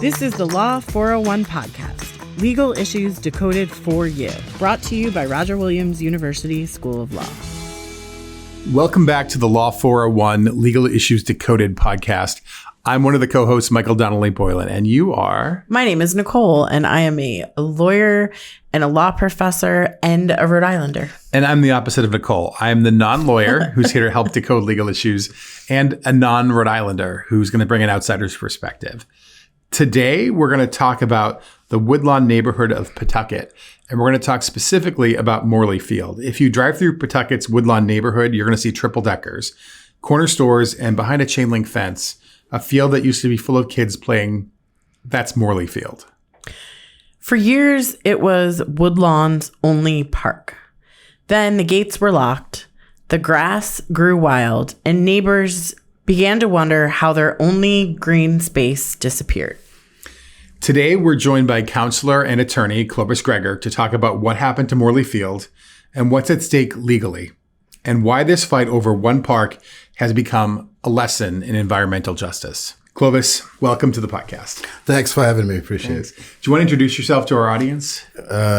This is the Law 401 podcast, legal issues decoded for you, brought to you by Roger Williams University School of Law. Welcome back to the Law 401 Legal Issues Decoded podcast. I'm one of the co-hosts, Michael Donnelly Boylan, and you are? My name is Nicole, and I am a lawyer and a law professor and a Rhode Islander. And I'm the opposite of Nicole. I'm the non-lawyer who's here to help decode legal issues and a non-Rhode Islander who's going to bring an outsider's perspective. Today, we're going to talk about the Woodlawn neighborhood of Pawtucket, and we're going to talk specifically about Morley Field. If you drive through Pawtucket's Woodlawn neighborhood, you're going to see triple deckers, corner stores, and behind a chain link fence, a field that used to be full of kids playing. That's Morley Field. For years, it was Woodlawn's only park. Then the gates were locked, the grass grew wild, and neighbors began to wonder how their only green space disappeared. Today, we're joined by counselor and attorney Clovis Gregor to talk about what happened to Morley Field and what's at stake legally, and why this fight over one park has become a lesson in environmental justice. Clovis, welcome to the podcast. Thanks for having me. Appreciate it. Do you want to introduce yourself to our audience?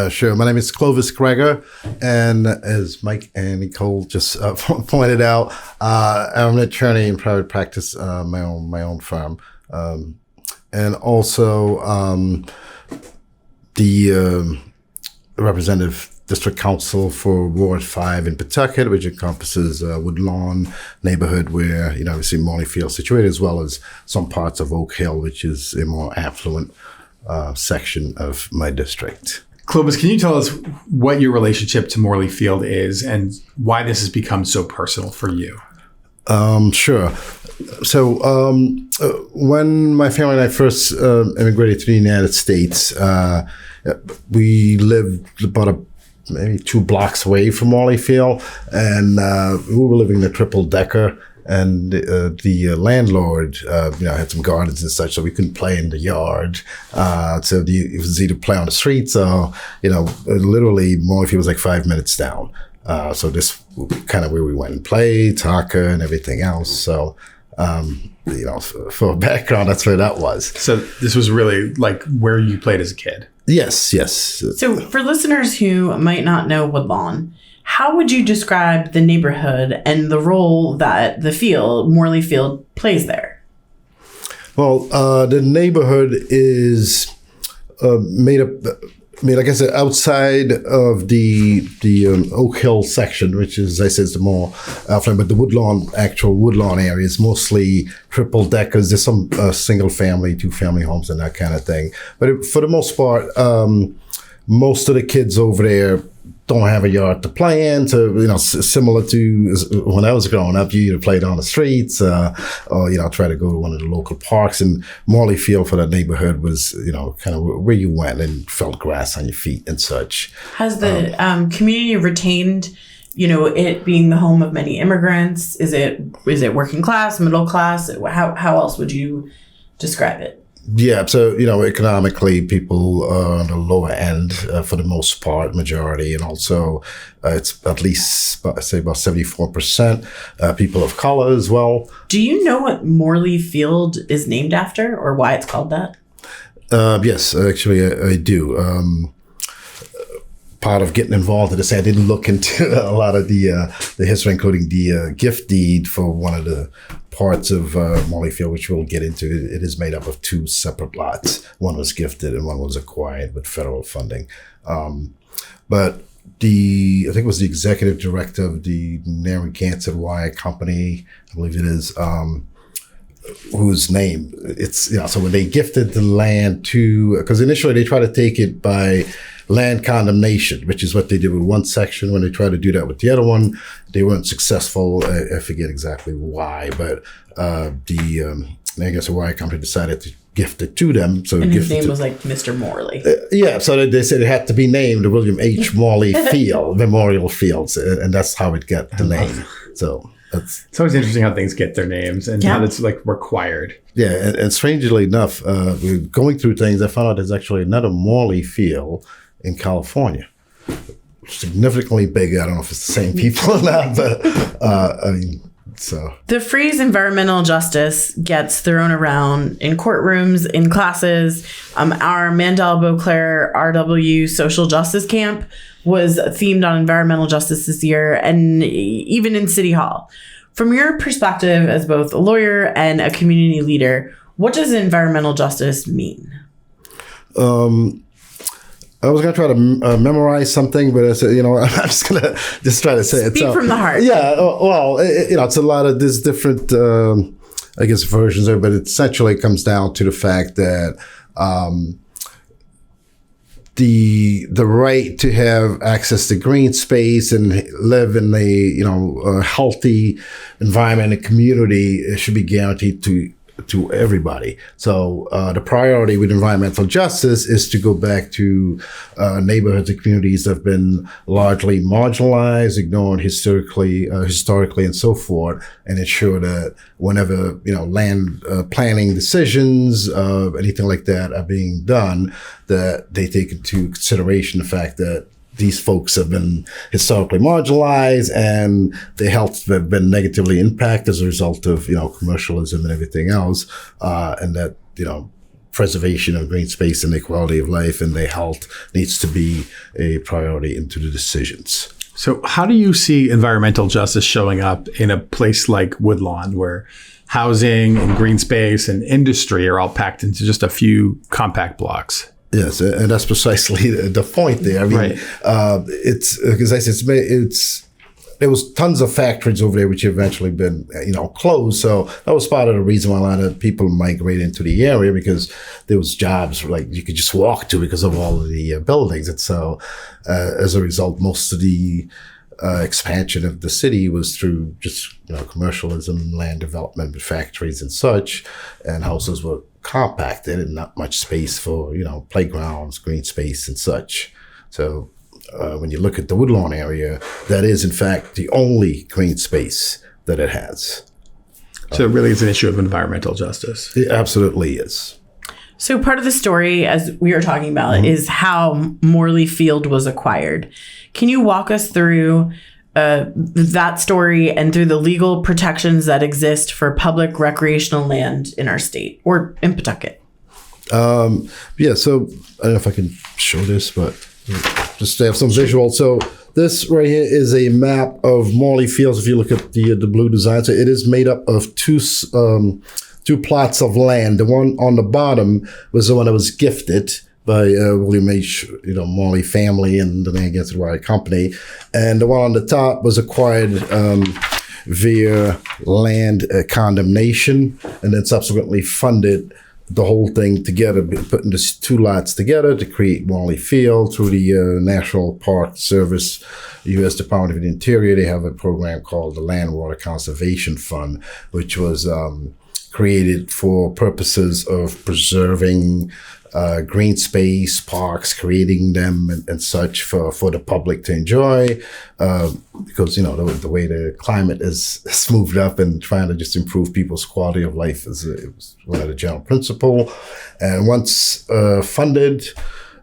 Sure. My name is Clovis Gregor, and as Mike and Nicole just pointed out, I'm an attorney in private practice, my own firm, and also the representative district counsel for Ward 5 in Pawtucket, which encompasses Woodlawn neighborhood where, obviously Morley Field is situated, as well as some parts of Oak Hill, which is a more affluent section of my district. Clovis, can you tell us what your relationship to Morley Field is and why this has become so personal for you? Sure. So when my family and I first immigrated to the United States, we lived about maybe 2 blocks away from Morley Field, and we were living in a triple decker, and the landlord, had some gardens and such, so we couldn't play in the yard. So it was either play on the streets or, literally Morley Field was like 5 minutes down. So this kind of where we went and played, soccer and everything else. So, for background, that's where that was. So this was really like where you played as a kid? Yes. So for listeners who might not know Woodlawn, how would you describe the neighborhood and the role that Morley Field, plays there? Well, the neighborhood is made up, like I said, outside of the Oak Hill section, which is, as I said, is the more affluent, but the actual Woodlawn area is mostly triple deckers. There's some single family, 2-family homes and that kind of thing. But for the most part, most of the kids over there don't have a yard to play in. So, similar to when I was growing up, you either played on the streets or, try to go to one of the local parks. And Morley Field for that neighborhood was, kind of where you went and felt grass on your feet and such. Has the community retained, it being the home of many immigrants? Is it working class, middle class? How else would you describe it? Yeah, so, economically, people are on the lower end for the most part, majority, and also it's at least, about 74% people of color as well. Do you know what Morley Field is named after or why it's called that? Yes, actually, I do. Part of getting involved in this, I didn't look into a lot of the history, including the gift deed for one of the parts of Morley Field, which we'll get into. It is made up of 2 separate lots. One was gifted and one was acquired with federal funding. But I think it was the executive director of the Narragansett Wire Company, I believe it is, whose name it's, so when they gifted the land because initially they tried to take it by land condemnation, which is what they did with one section. When they tried to do that with the other one, they weren't successful. I forget exactly why, but the Narragansett Wire Company decided to gift it to them. So and his name was like Mr. Morley. Yeah, so they said it had to be named the William H. Morley Field, Memorial Fields, and that's how it got the name. So it's always interesting how things get their names and how that's like required. Yeah, and strangely enough, going through things, I found out there's actually another Morley Field in California, significantly bigger. I don't know if it's the same people or not, but So the phrase environmental justice gets thrown around in courtrooms, in classes. Our Mandel Beauclair RW social justice camp was themed on environmental justice this year, and even in City Hall. From your perspective as both a lawyer and a community leader, what does environmental justice mean? I was going to try to memorize something, but I said, I'm just going to try to say it. Speak from the heart. Yeah. Well, it's a lot of there's different, versions of it, but it essentially comes down to the fact that the right to have access to green space and live in a healthy environment and community should be guaranteed to everybody. So the priority with environmental justice is to go back to neighborhoods and communities that have been largely marginalized, ignored historically and so forth, and ensure that whenever land planning decisions, anything like that are being done, that they take into consideration the fact that these folks have been historically marginalized and their health have been negatively impacted as a result of, commercialism and everything else. And that, preservation of green space and the quality of life and their health needs to be a priority into the decisions. So how do you see environmental justice showing up in a place like Woodlawn, where housing and green space and industry are all packed into just a few compact blocks? Yes, and that's precisely the point there. I mean, right. It's because I said there was tons of factories over there which have eventually been closed. So that was part of the reason why a lot of people migrated into the area, because there was jobs like you could just walk to because of all of the buildings. And so as a result, most of the expansion of the city was through just commercialism, land development, factories and such, and houses were compacted and not much space for playgrounds, green space and such. So when you look at the Woodlawn area, that is in fact the only green space that it has. So it really is an issue of environmental justice. It absolutely is. So part of the story, as we were talking about, is how Morley Field was acquired. Can you walk us through that story and through the legal protections that exist for public recreational land in our state or in Pawtucket? So I don't know if I can show this, but just to have some visual. So this right here is a map of Morley Fields. If you look at the blue design, so it is made up of two plots of land. The one on the bottom was the one that was gifted by William H. Morley family and the Narragansett Wire Company, and the one on the top was acquired via land condemnation, and then subsequently funded the whole thing together, putting the two lots together to create Morley Field through the National Park Service, U.S. Department of the Interior. They have a program called the Land Water Conservation Fund, which was created for purposes of preserving green space, parks, creating them and such for the public to enjoy, because the way the climate is moved up, and trying to just improve people's quality of life is one of the general principle. And once funded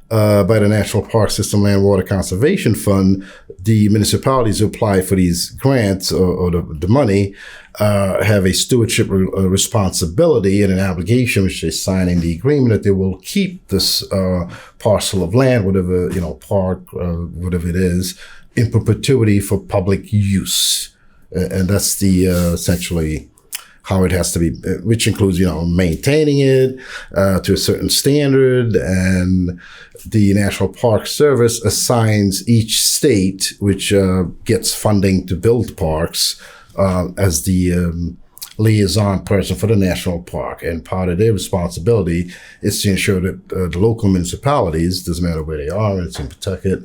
by the National Park System Land Water Conservation Fund, the municipalities who apply for these grants or the money have a stewardship responsibility and an obligation, which they sign in the agreement, that they will keep this parcel of land, whatever, park, whatever it is, in perpetuity for public use. And that's the essentially how it has to be, which includes, maintaining it to a certain standard. And the National Park Service assigns each state, which gets funding to build parks, as the liaison person for the national park. And part of their responsibility is to ensure that the local municipalities, doesn't matter where they are, it's in Pawtucket,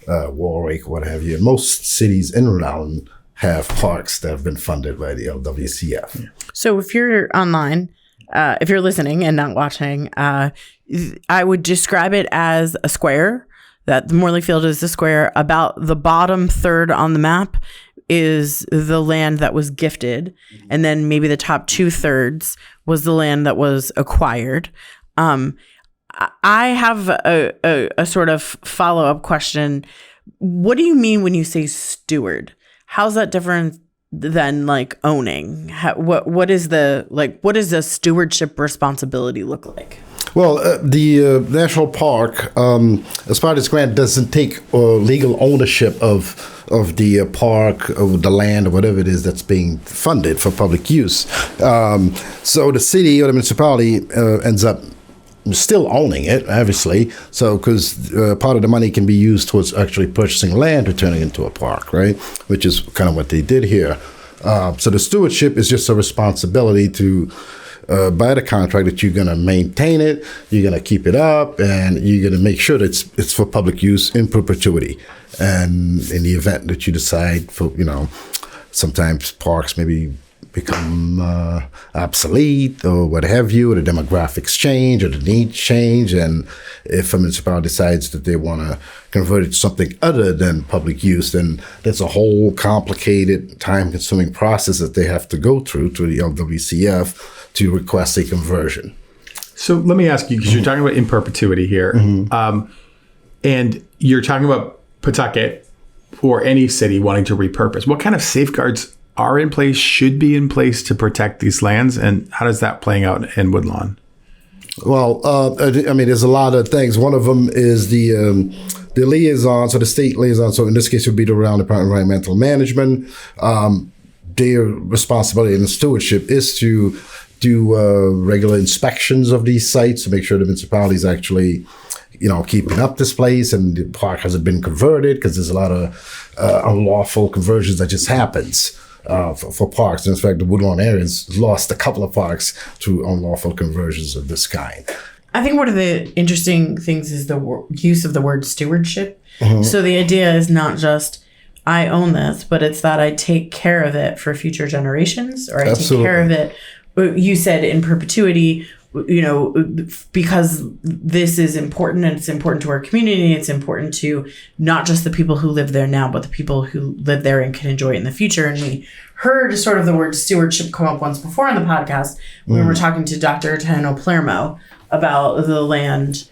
Warwick, what have you, most cities in Rhode Island have parks that have been funded by the LWCF. So if you're online, if you're listening and not watching, I would describe it as a square, that the Morley Field is the square. About the bottom third on the map is the land that was gifted. And then maybe the top 2/3 was the land that was acquired. I have a sort of follow-up question. What do you mean when you say steward? How's that different than like owning? What does a stewardship responsibility look like? Well, the national park, as part of this grant, doesn't take legal ownership of the park, of the land, or whatever it is that's being funded for public use. So the city or the municipality ends up still owning it, obviously. So because part of the money can be used towards actually purchasing land to turn it into a park, right? Which is kind of what they did here. So the stewardship is just a responsibility to by the contract that you're going to maintain it, you're going to keep it up, and you're going to make sure that it's for public use in perpetuity. And in the event that you decide for, sometimes parks maybe become obsolete or what have you, or the demographics change or the needs change. And if a municipality decides that they want to convert it to something other than public use, then there's a whole complicated, time-consuming process that they have to go through the LWCF to request a conversion. So let me ask you, because you're talking about in perpetuity here, and you're talking about Pawtucket or any city wanting to repurpose. What kind of safeguards are in place, should be in place to protect these lands, and how does that playing out in Woodlawn? Well, there's a lot of things. One of them is the liaison, so the state liaison. So in this case, it would be the Rhode Island Department of Environmental Management. Their responsibility and stewardship is to do regular inspections of these sites to make sure the municipality is actually, keeping up this place and the park hasn't been converted, because there's a lot of unlawful conversions that just happens for parks. And in fact, the Woodlawn area has lost a couple of parks through unlawful conversions of this kind. I think one of the interesting things is the use of the word stewardship. So the idea is not just I own this, but it's that I take care of it for future generations, or I take care of it. You said in perpetuity, because this is important, and it's important to our community. It's important to not just the people who live there now, but the people who live there and can enjoy it in the future. And we heard sort of the word stewardship come up once before on the podcast when we were talking to Dr. Tano Palermo about the land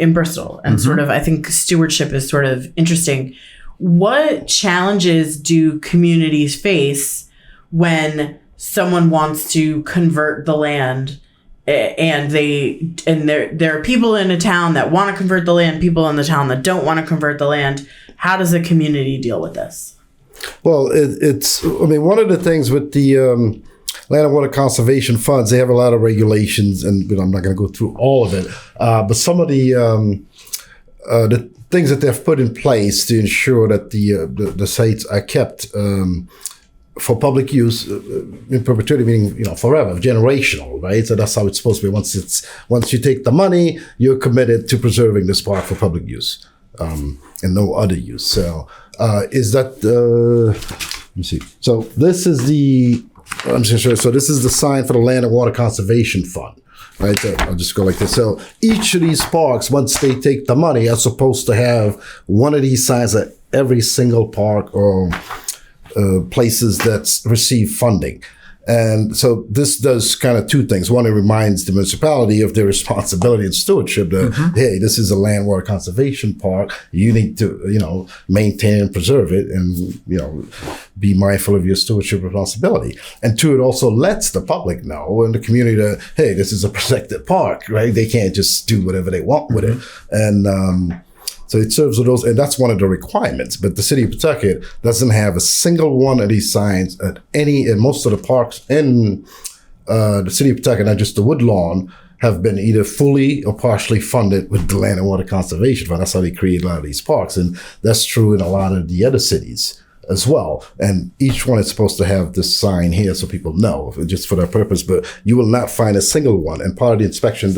in Bristol. And sort of, I think stewardship is sort of interesting. What challenges do communities face when someone wants to convert the land, and there are people in a town that want to convert the land, people in the town that don't want to convert the land? How does a community deal with this? Well, one of the things with the Land and Water Conservation Funds, they have a lot of regulations, and I'm not going to go through all of it, but some of the things that they've put in place to ensure that the sites are kept for public use in perpetuity, meaning forever, generational, right? So that's how it's supposed to be. Once you take the money, you're committed to preserving this park for public use and no other use. So let me see. So this is this is the sign for the Land and Water Conservation Fund. Right, so I'll just go like this. So each of these parks, once they take the money, are supposed to have one of these signs at every single park or places that receive funding. And so this does kind of two things. One, it reminds the municipality of their responsibility and stewardship that, hey, this is a land water conservation park. You need to, maintain and preserve it and, be mindful of your stewardship responsibility. And two, it also lets the public know and the community that, hey, this is a protected park, right? They can't just do whatever they want with it. And, so it serves with those, and that's one of the requirements. But the city of Pawtucket doesn't have a single one of these signs at in most of the parks in the city of Pawtucket, not just the Woodlawn, have been either fully or partially funded with the Land and Water Conservation Fund. That's how they create a lot of these parks. And that's true in a lot of the other cities as well. And each one is supposed to have this sign here so people know, just for that purpose. But you will not find a single one. And part of the inspection,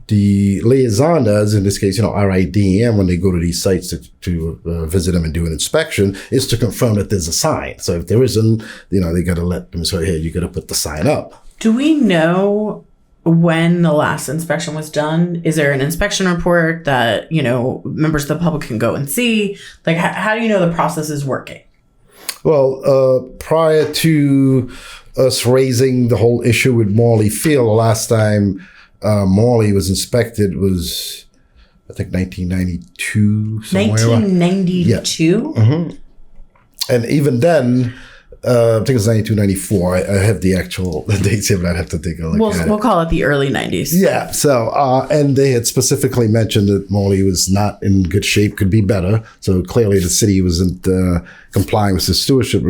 the liaison does, in this case, RIDM, when they go to these sites to visit them and do an inspection, is to confirm that there's a sign. So if there isn't, they got to let them say, hey, you got to put the sign up. Do we know when the last inspection was done? Is there an inspection report that, members of the public can go and see? Like, how do you know the process is working? Well, prior to us raising the whole issue with Morley Field, the last time Morley was inspected was, I think, 1992. 1992? Yeah. And even then, I think it was 92, 94. I have the actual dates here, but I'd have to take a look at it. We'll call it the early 90s. Yeah. So, and they had specifically mentioned that Morley was not in good shape, could be better. So clearly the city wasn't complying with the stewardship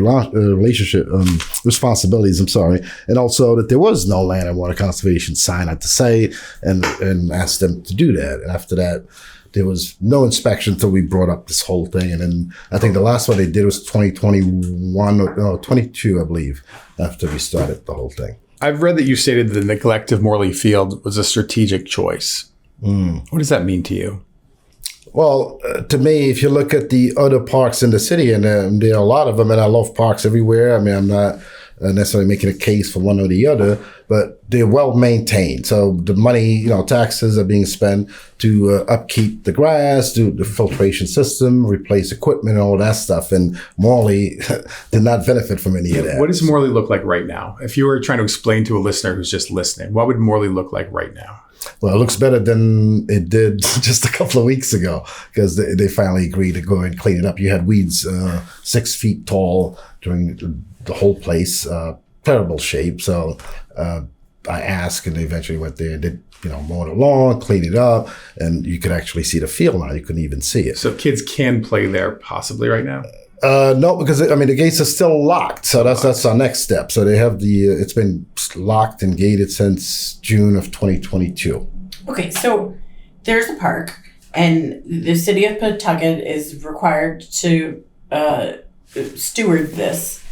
responsibilities. And also that there was no land and water conservation sign at the site, and asked them to do that. And after that, there was no inspection until we brought up this whole thing. And then I think the last one they did was 2021, or 22, I believe, after we started the whole thing. I've read that you stated the neglect of Morley Field was a strategic choice. What does that mean to you? Well, to me, if you look at the other parks in the city, and there are a lot of them, and I love parks everywhere. I mean, I'm not necessarily making a case for one or the other, but they're well maintained. So the money, taxes are being spent to upkeep the grass, do the filtration system, replace equipment, all that stuff. And Morley did not benefit from any of that. What does Morley look like right now? If you were trying to explain to a listener who's just listening, what would Morley look like right now? Well, it looks better than it did just a couple of weeks ago, because they finally agreed to go and clean it up. You had weeds 6 feet tall during the whole place, terrible shape. So I asked, and they eventually went there and did, mow the lawn, clean it up, and you could actually see the field now. You couldn't even see it. So kids can play there possibly right now? No, because the gates are still locked. So that's our next step. So they have it's been locked and gated since June of 2022. Okay, so there's a park, and the city of Pawtucket is required to steward this.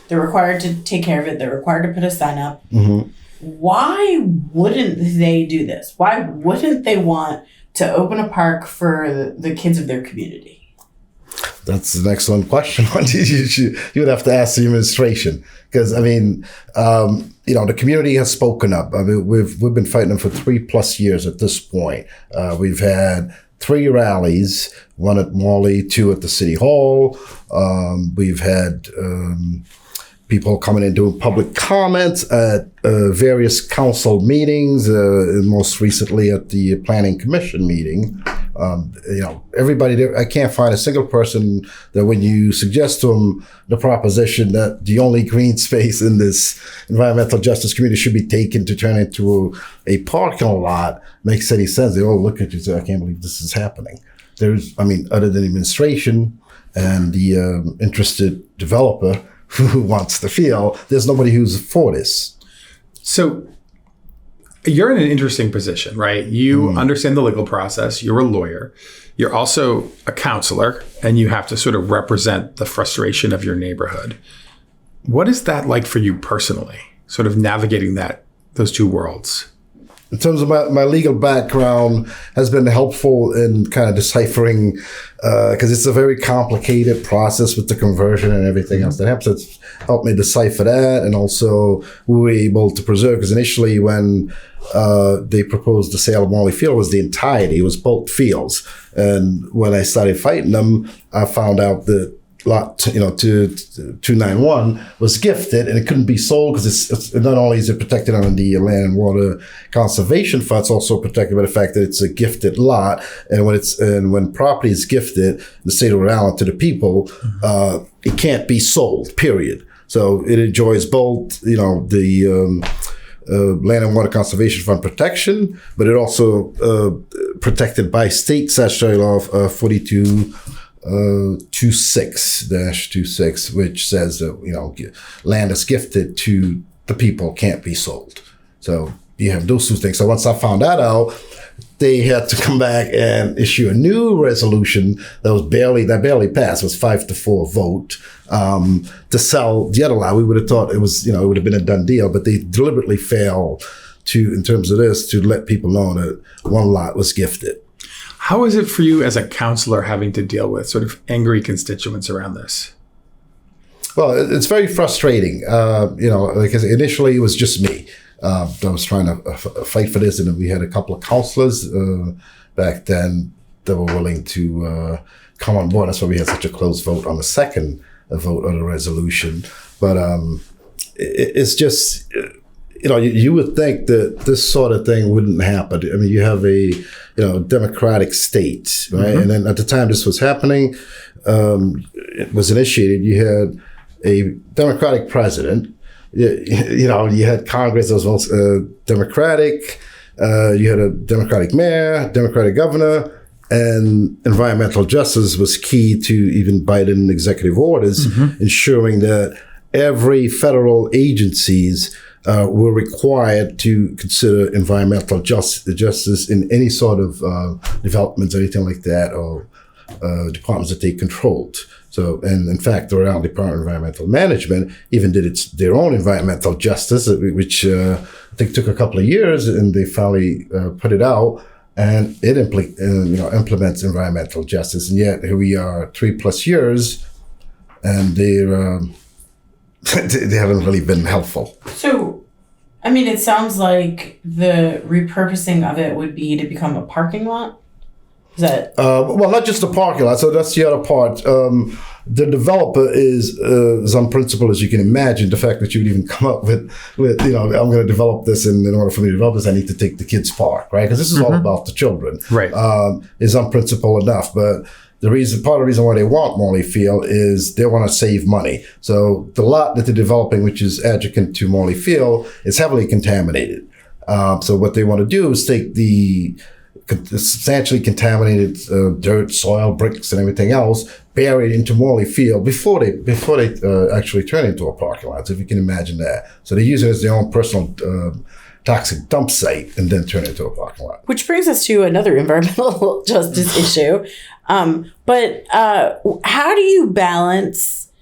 They're required to take care of it. They're required to put a sign up. Mm-hmm. Why wouldn't they do this? Why wouldn't they want to open a park for the kids of their community? That's an excellent question. You would have to ask the administration, because the community has spoken up. We've been fighting them for 3+ years at this point. We've had 3 rallies, 1 at Morley, 2 at the city hall. We've had people coming in doing public comments at various council meetings, most recently at the planning commission meeting. Everybody there, I can't find a single person that when you suggest to them the proposition that the only green space in this environmental justice community should be taken to turn into a parking lot makes any sense. They all look at you and say, I can't believe this is happening. Other than administration and the interested developer who wants the field, there's nobody who's for this. So you're in an interesting position, right? You understand the legal process. You're a lawyer. You're also a counselor, and you have to sort of represent the frustration of your neighborhood. What is that like for you personally, sort of navigating those two worlds? In terms of my legal background, has been helpful in kind of deciphering, because it's a very complicated process with the conversion and everything else that happens. It's helped me decipher that, and also we were able to preserve, because initially when they proposed the sale of Morley Field, was the entirety, it was both fields. And when I started fighting them, I found out that lot 291 was gifted, and it couldn't be sold because it's not only is it protected under the Land and Water Conservation Fund, it's also protected by the fact that it's a gifted lot. And when property is gifted in the state of Rhode Island to the people, it can't be sold, period. So it enjoys both, the Land and Water Conservation Fund protection, but it also protected by state statutory law 26-26, which says that land is gifted to the people, can't be sold. So you have those two things. So once I found that out, they had to come back and issue a new resolution that barely passed. It was 5-4 vote to sell the other lot. We would have thought it would have been a done deal, but they deliberately failed in terms of this, to let people know that one lot was gifted. How is it for you as a counselor having to deal with sort of angry constituents around this? Well, it's very frustrating. Because initially it was just me. I was trying to fight for this, and we had a couple of counselors back then that were willing to come on board. That's why we had such a close vote on the second vote on the resolution. But it's just, you would think that this sort of thing wouldn't happen. I mean, you have a democratic state, right? Mm-hmm. And then at the time this was happening, it was initiated, you had a Democratic president. You had Congress as well as Democratic. You had a Democratic mayor, Democratic governor, and environmental justice was key to even Biden executive orders, ensuring that every federal agencies were required to consider environmental justice in any sort of developments, anything like that, or departments that they controlled. So, and in fact, the Rhode Island Department of Environmental Management even did their own environmental justice, which I think took a couple of years, and they finally put it out. And it implements environmental justice. And yet here we are 3+ years, and they haven't really been helpful. So, I mean, it sounds like the repurposing of it would be to become a parking lot. Is that? Well, not just a parking lot. So that's the other part. The developer is as unprincipled as you can imagine. The fact that you would even come up with I'm going to develop this, and in order for me to develop this, I need to take the kids' park, right? Because this is all about the children, right? Is unprincipled enough, but part of the reason why they want Morley Field is they want to save money. So the lot that they're developing, which is adjacent to Morley Field, is heavily contaminated. So what they want to do is take the substantially contaminated dirt, soil, bricks, and everything else, bury it into Morley Field before they actually turn it into a parking lot. So if you can imagine that. So they use it as their own personal toxic dump site and then turn it into a parking lot. Which brings us to another environmental justice issue. But how do you balance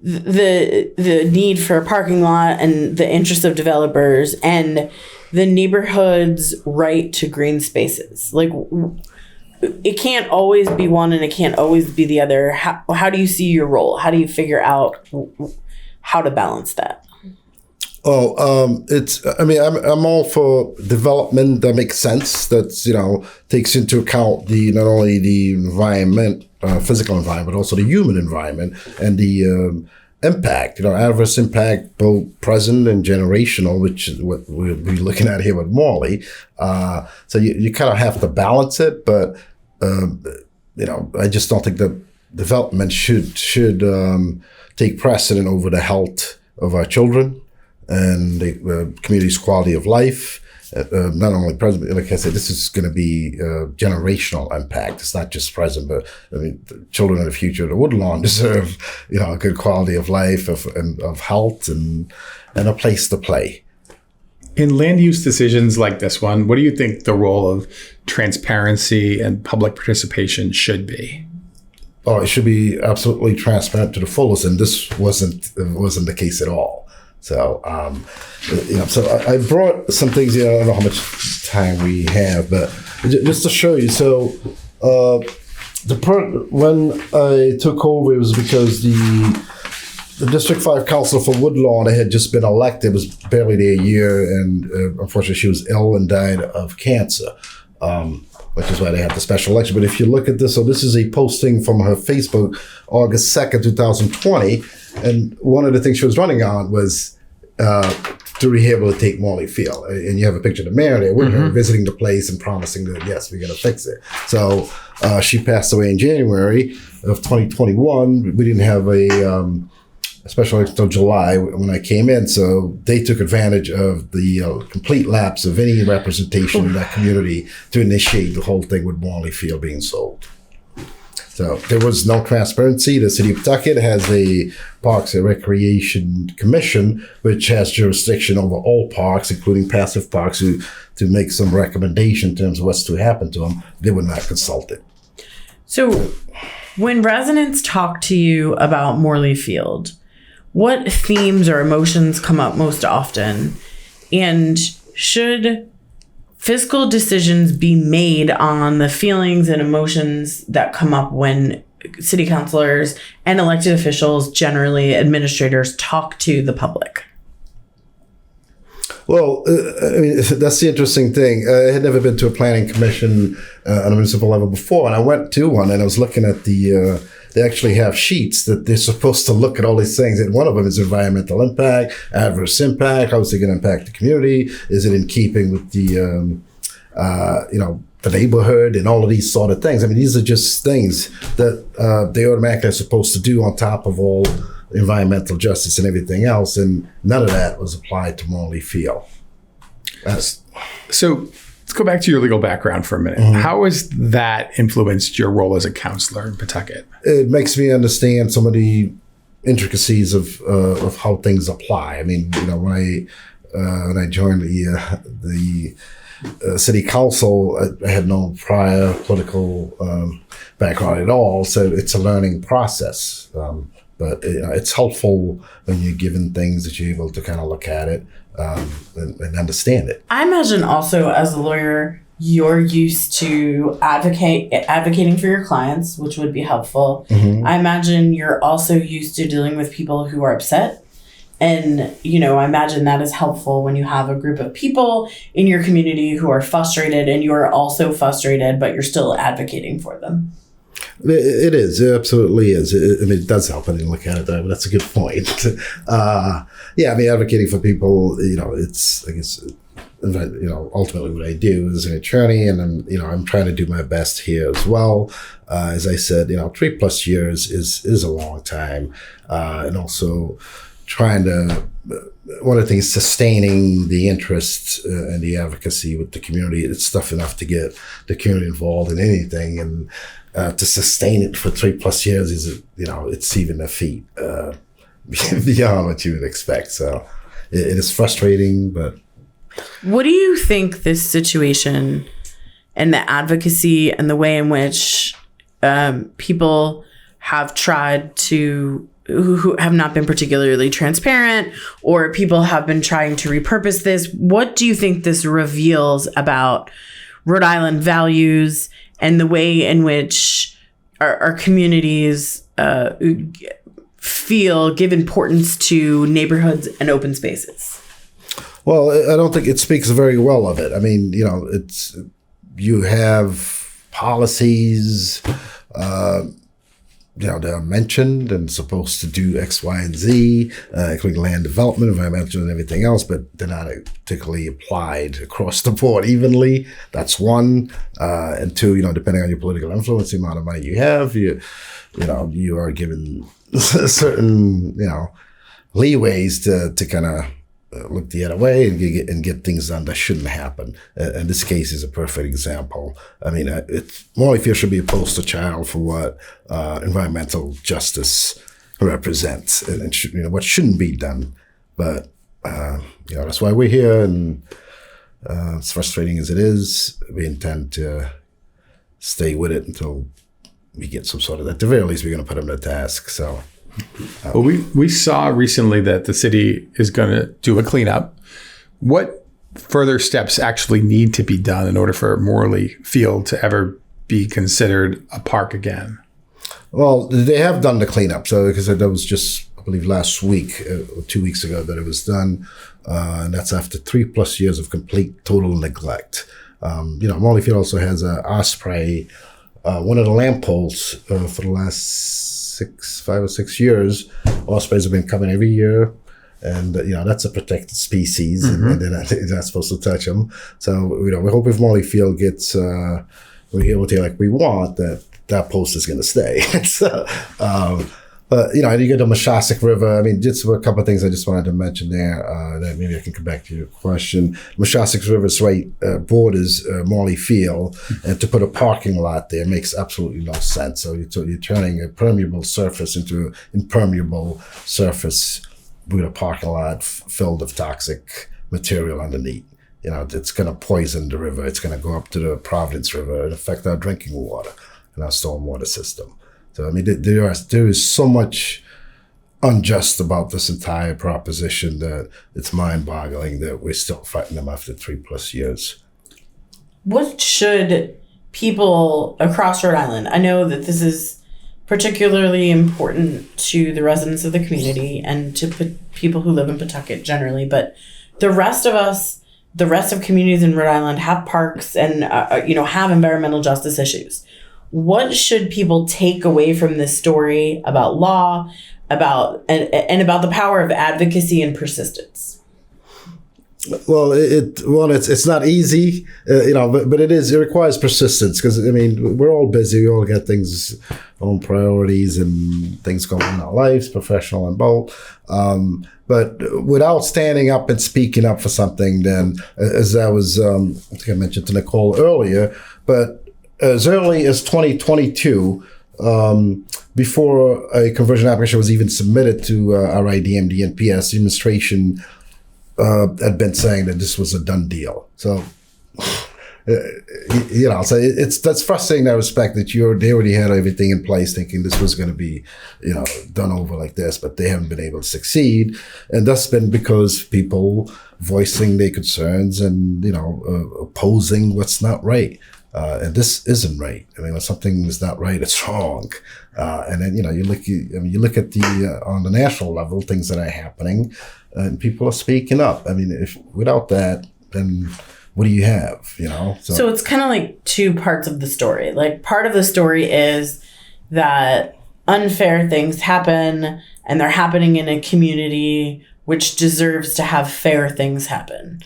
the need for a parking lot and the interest of developers and the neighborhood's right to green spaces? Like, it can't always be one and it can't always be the other. How do you see your role? How do you figure out how to balance that? I'm all for development that makes sense. That's, takes into account not only the environment, physical environment, but also the human environment and the impact, adverse impact, both present and generational, which is what we'll be looking at here with Morley. So you kind of have to balance it, but I just don't think that development should take precedent over the health of our children and the community's quality of life. Not only present, but like I said, this is going to be generational impact. It's not just present, but the children of the future of the Woodlawn deserve, a good quality of life, of health, and a place to play. In land use decisions like this one, what do you think the role of transparency and public participation should be? Oh, it should be absolutely transparent to the fullest, and this wasn't the case at all. So, so I brought some things here. I don't know how much time we have, but just to show you. So, when I took over, it was because the District 5 councilor for Woodlawn had just been elected. It was barely there a year, and unfortunately, she was ill and died of cancer, which is why they had the special election. But if you look at this, so this is a posting from her Facebook, August 2nd, 2020. And one of the things she was running on was to rehabilitate Morley Field. And you have a picture of the mayor there with her visiting the place and promising that, yes, we're going to fix it. So she passed away in January of 2021. We didn't have a special election until July when I came in. So they took advantage of the complete lapse of any representation in that community to initiate the whole thing with Morley Field being sold. So there was no transparency. The city of Pawtucket has a Parks and Recreation Commission, which has jurisdiction over all parks, including passive parks, to make some recommendation in terms of what's to happen to them. They were not consulted. So when residents talk to you about Morley Field, what themes or emotions come up most often? And should fiscal decisions be made on the feelings and emotions that come up when city councilors and elected officials, generally administrators, talk to the public? Well, that's the interesting thing. I had never been to a planning commission on a municipal level before, and I went to one, and I was looking at they actually have sheets that they're supposed to look at all these things. And one of them is environmental impact, adverse impact. How is it going to impact the community? Is it in keeping with the, the neighborhood and all of these sort of things. I mean, these are just things that they automatically are supposed to do on top of all environmental justice and everything else. And none of that was applied to Morley Field. So let's go back to your legal background for a minute. How has that influenced your role as a counselor in Pawtucket? It makes me understand some of the intricacies of how things apply. I mean, when I joined the city council, I had no prior political background at all, so it's a learning process. But it's helpful when you're given things that you're able to kind of look at it and understand it. I imagine also as a lawyer, you're used to advocating for your clients, which would be helpful. I imagine you're also used to dealing with people who are upset. And, I imagine that is helpful when you have a group of people in your community who are frustrated and you're also frustrated, but you're still advocating for them. It is. It absolutely is. It does help. I didn't look at it that way, but that's a good point. Advocating for people, it's, I guess, ultimately what I do as an attorney, and I'm trying to do my best here as well. As I said, 3+ years is a long time. And also trying to, one of the things, sustaining the interest and the advocacy with the community. It's tough enough to get the community involved in anything, and to sustain it for 3+ years is, it's even a feat beyond what you would expect. So it is frustrating, but. What do you think this situation and the advocacy and the way in which people have tried to, who have not been particularly transparent, or people have been trying to repurpose this, what do you think this reveals about Rhode Island values and the way in which our communities give importance to neighborhoods and open spaces? Well, I don't think it speaks very well of it. I mean, you have policies, that are mentioned and supposed to do X, Y, and Z, including land development, environmental, and everything else, but they're not particularly applied across the board evenly. That's one. And two, depending on your political influence, the amount of money you have, you are given certain, leeways to kind of look the other way and get things done that shouldn't happen. And this case is a perfect example. I mean, Morley Field should be a poster child for what environmental justice represents and what shouldn't be done. But that's why we're here, and as frustrating as it is, we intend to stay with it until we get some sort of, at the very least, we're going to put them to task. So. Well, we saw recently that the city is going to do a cleanup. What further steps actually need to be done in order for Morley Field to ever be considered a park again? Well, they have done the cleanup. So, because that was just, I believe, last week or 2 weeks ago that it was done. And that's after 3+ years of complete total neglect. Morley Field also has a osprey, one of the lampposts for the last 5 or 6 years. Ospreys have been coming every year, and that's a protected species, and they're not supposed to touch them. So we hope if Morley Field gets we're able to like we want, that post is going to stay. So, but you get the Moshassic River. I mean, just a couple of things I just wanted to mention there. That maybe I can come back to your question. Moshassic River's right borders Morley Field, and to put a parking lot there makes absolutely no sense. So you're turning a permeable surface into an impermeable surface with a parking lot filled with toxic material underneath. It's going to poison the river. It's going to go up to the Providence River and affect our drinking water and our stormwater system. So, I mean, there is so much unjust about this entire proposition that it's mind-boggling that we're still fighting them after 3+ years. What should people across Rhode Island, I know that this is particularly important to the residents of the community and to people who live in Pawtucket generally, but the rest of us, the rest of communities in Rhode Island have parks and, have environmental justice issues. What should people take away from this story about law, about and about the power of advocacy and persistence? Well, it's not easy, but it requires persistence because I mean we're all busy, we all got things, own priorities and things going on in our lives, professional and both. But without standing up and speaking up for something, then as I was, I think I mentioned to Nicole earlier, but as early as 2022. Before a conversion application was even submitted to RI, DMD, and PS, the administration had been saying that this was a done deal. So, that's frustrating in that respect that they already had everything in place thinking this was going to be, done over like this, but they haven't been able to succeed. And that's been because people voicing their concerns and, opposing what's not right. And this isn't right. I mean, when something is not right, it's wrong. And then, you look at the, on the national level, things that are happening and people are speaking up. I mean, without that, then what do you have, So it's kind of like two parts of the story. Like part of the story is that unfair things happen and they're happening in a community which deserves to have fair things happen.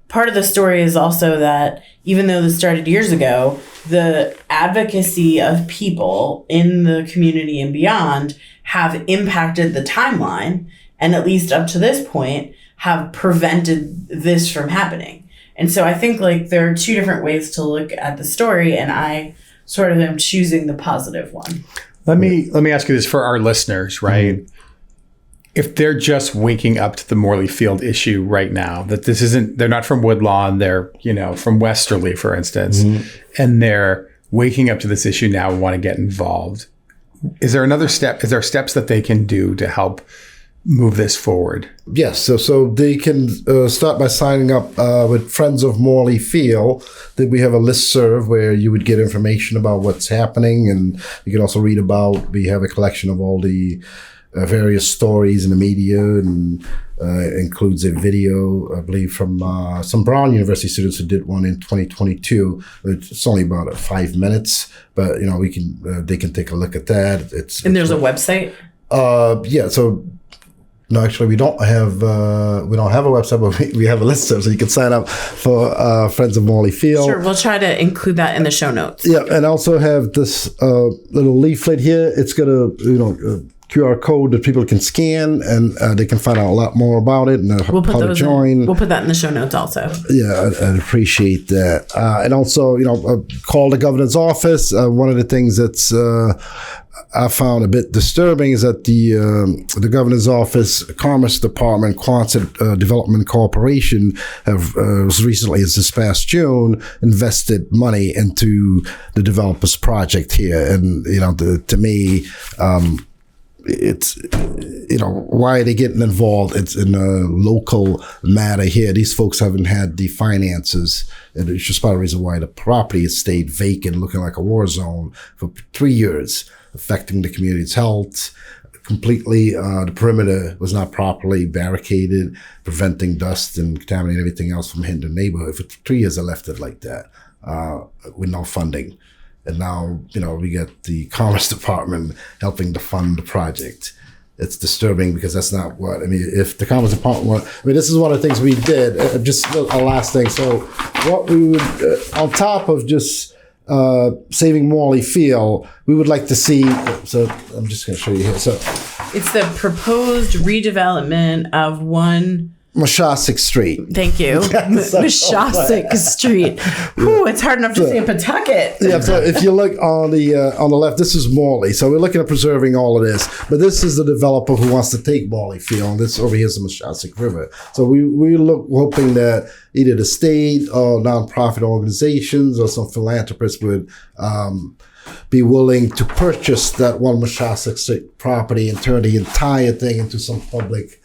Part of the story is also that even though this started years ago, the advocacy of people in the community and beyond have impacted the timeline and at least up to this point have prevented this from happening. And so I think like there are two different ways to look at the story and I sort of am choosing the positive one. Let me ask you this for our listeners, right? Mm-hmm. If they're just waking up to the Morley Field issue right now, that they're not from Woodlawn, they're, from Westerly, for instance, and they're waking up to this issue now and want to get involved. Is there another step? Is there steps that they can do to help move this forward? Yes. So they can start by signing up with Friends of Morley Field. That we have a listserv where you would get information about what's happening. And you can also read about, we have a collection of all the various stories in the media and includes a video, I believe, from some Brown University students who did one in 2022. It's only about 5 minutes, but they can take a look at that. There's a website. Yeah. So no, actually, we don't have a website, but we have a listserv, so you can sign up for Friends of Morley Field. Sure, we'll try to include that in the show notes. Yeah, and also have this little leaflet here. It's got a QR code that people can scan and they can find out a lot more about it and how to join. We'll put that in the show notes also. Yeah, I'd appreciate that. And also, call the governor's office. One of the things that's I found a bit disturbing is that the governor's office, Commerce Department, Quonset Development Corporation have as recently as this past June invested money into the developers project here. And, to me, it's, why are they getting involved? It's in a local matter here. These folks haven't had the finances. And it's just part of the reason why the property has stayed vacant, looking like a war zone for 3 years, affecting the community's health completely. The perimeter was not properly barricaded, preventing dust and contaminating everything else from hitting the neighborhood. For 3 years, I left it like that with no funding. And now, we get the Commerce Department helping to fund the project. It's disturbing because that's not what, if the Commerce Department, this is one of the things we did, just a last thing. So what we would, on top of just saving Morley Field, we would like to see, so I'm just going to show you here. So it's the proposed redevelopment of one Moshasik Street. Thank you. Moshasik Street. Whew, it's hard enough to say in Pawtucket. Yeah, so if you look on the left, this is Morley. So we're looking at preserving all of this. But this is the developer who wants to take Morley Field. And this over here is the Moshasik River. So we look hoping that either the state or nonprofit organizations or some philanthropists would be willing to purchase that one Moshasik Street property and turn the entire thing into some public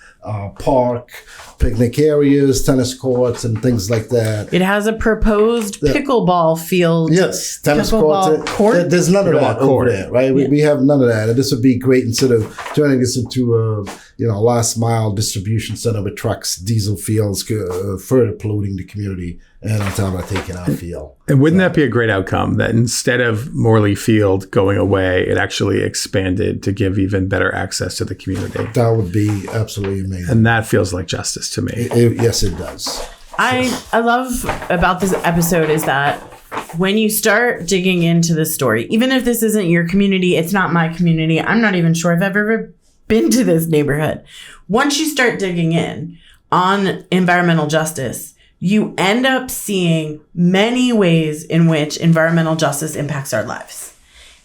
park, picnic areas, tennis courts, and things like that. It has a proposed pickleball field. Yes, tennis court. There's none of that over there, right? Yeah. We have none of that, and this would be great instead of turning this into a last mile distribution center with trucks, diesel fields, further polluting the community, and on top of that, taking our field. And wouldn't that be a great outcome that instead of Morley Field going away, it actually expanded to give even better access to the community? That would be absolutely amazing. And that feels like justice to me. Yes, it does. I love about this episode is that when you start digging into the story, even if this isn't your community, it's not my community, I'm not even sure if I've ever been to this neighborhood. Once you start digging in on environmental justice, you end up seeing many ways in which environmental justice impacts our lives.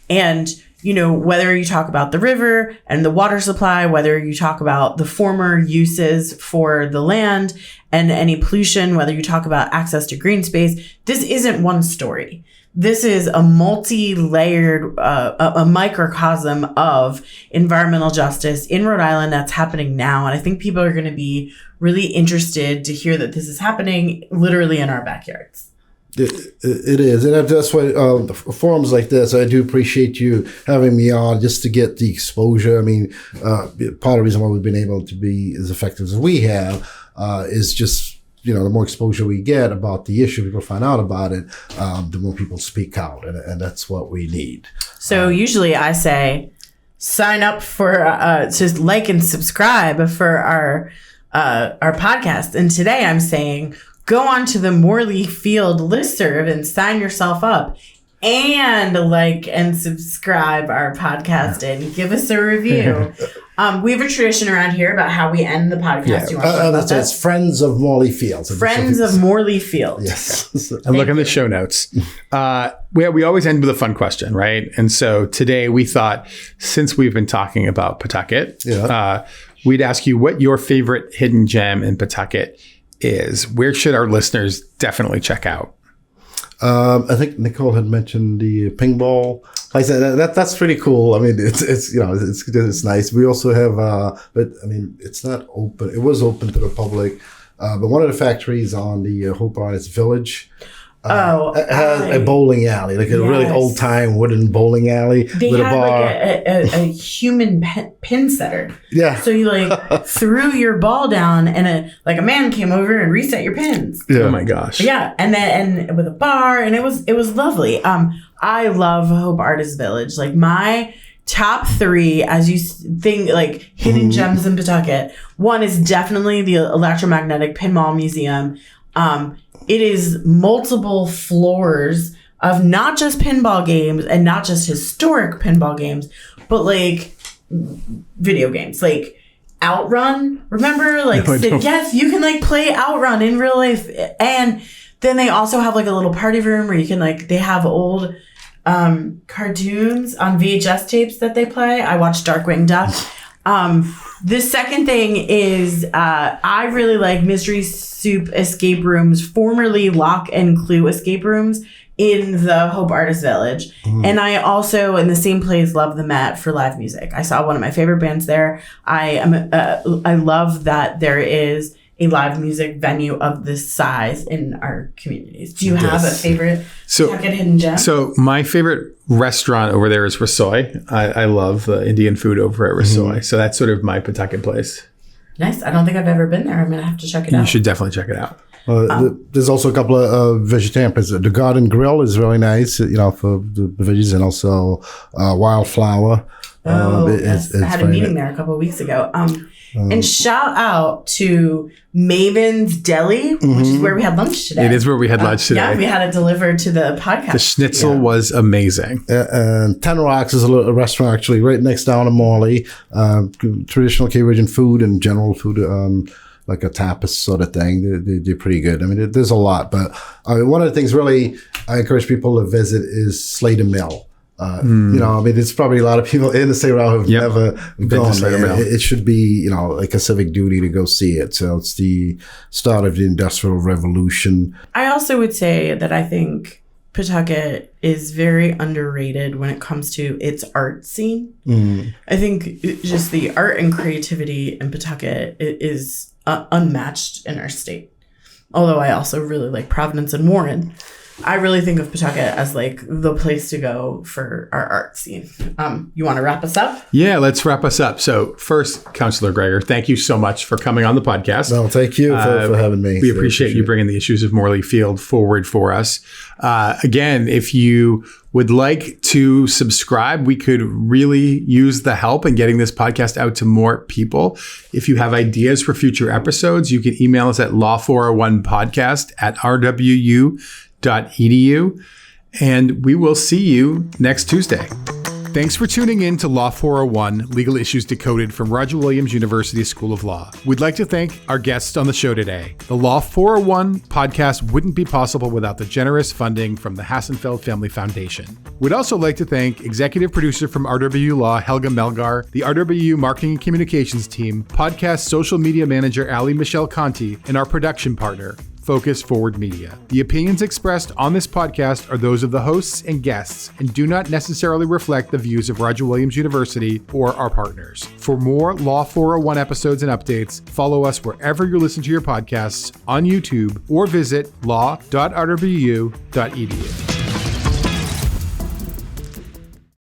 And, you know, whether you talk about the river and the water supply, whether you talk about the former uses for the land and any pollution, whether you talk about access to green space, this isn't one story. This is a multi-layered, a microcosm of environmental justice in Rhode Island that's happening now. And I think people are going to be really interested to hear that this is happening literally in our backyards. It is. And that's why forums like this, I do appreciate you having me on just to get the exposure. I mean, part of the reason why we've been able to be as effective as we have is just, you know, the more exposure we get about the issue, people find out about it, the more people speak out. And that's what we need. So usually I say, sign up for, just like and subscribe for our podcast. And today I'm saying, go on to the Morley Field listserv and sign yourself up and like and subscribe our podcast and give us a review. We have a tradition around here about how we end the podcast. Yeah. You want to talk about that? It's Friends of Morley Field. Friends of Morley Field. Yes. And look in the show notes. We always end with a fun question, right? And so today we thought, since we've been talking about Pawtucket, we'd ask you what your favorite hidden gem in Pawtucket is. Where should our listeners definitely check out? I think Nicole had mentioned the ping ball. Like I said, that's pretty cool. I mean, it's you know, it's nice. We also have, but I mean, it's not open. It was open to the public, but one of the factories on the Hope Artist Village has a bowling alley, like a really old time wooden bowling alley they with a had bar. Like a human pin setter. Yeah. So you like threw your ball down and a man came over and reset your pins. Yeah. Oh my gosh. Yeah, and with a bar, and it was lovely. I love Hope Artist Village. Like my top 3, as you think, like hidden gems in Pawtucket. One is definitely the Electromagnetic Pinball Museum. It is multiple floors of not just pinball games and not just historic pinball games, but like video games, like Outrun. Remember, like yes, you can like play Outrun in real life, and then they also have like a little party room where you can like they have old cartoons on VHS tapes that they play. I watch Darkwing Duck. The second thing is I really like Mystery Soup escape rooms, formerly Lock and Clue escape rooms in the Hope Artist Village. And I also, in the same place, love the Met for live music. I saw one of my favorite bands there. I love that there is a live music venue of this size in our communities. Do you have a favorite Pawtucket hidden gem? So my favorite restaurant over there is Rasoy. I love the Indian food over at Rasoy. So that's sort of my Pawtucket place. Nice. I don't think I've ever been there. I'm going to have to check it out. You should definitely check it out. There's also a couple of vegetarian places. The Garden Grill is really nice, you know, for the veggies, and also Wildflower. Yes. I had a meeting there a couple of weeks ago. And shout out to Maven's Deli, which is where we had lunch today. It is where we had lunch today. Yeah, we had it delivered to the podcast. The schnitzel was amazing. And 10 Rocks is a restaurant actually right next down to Morley. Traditional Cajun food and general food, like a tapas sort of thing. They're pretty good. I mean, there's a lot, but one of the things really I encourage people to visit is Slater Mill. You know, I mean, it's probably a lot of people in the state route have never gone there. It should be, you know, like a civic duty to go see it. So it's the start of the Industrial Revolution. I also would say that I think Pawtucket is very underrated when it comes to its art scene. I think just the art and creativity in Pawtucket is unmatched in our state. Although I also really like Providence and Warren. I really think of Pawtucket as like the place to go for our art scene. You want to wrap us up? Yeah, let's wrap us up. So first, Councilor Gregor, thank you so much for coming on the podcast. No, thank you for having me. We appreciate you bringing the issues of Morley Field forward for us. Again, if you would like to subscribe, we could really use the help in getting this podcast out to more people. If you have ideas for future episodes, you can email us at law401podcast@rwu.edu, and we will see you next Tuesday. Thanks for tuning in to Law 401, Legal Issues Decoded from Roger Williams University School of Law. We'd like to thank our guests on the show today. The Law 401 podcast wouldn't be possible without the generous funding from the Hassenfeld Family Foundation. We'd also like to thank executive producer from RWU Law, Helga Melgar, the RWU Marketing and Communications team, podcast social media manager, Ali Michelle Conti, and our production partner, Focus Forward Media. The opinions expressed on this podcast are those of the hosts and guests and do not necessarily reflect the views of Roger Williams University or our partners. For more Law 401 episodes and updates, follow us wherever you listen to your podcasts on YouTube or visit law.rwu.edu.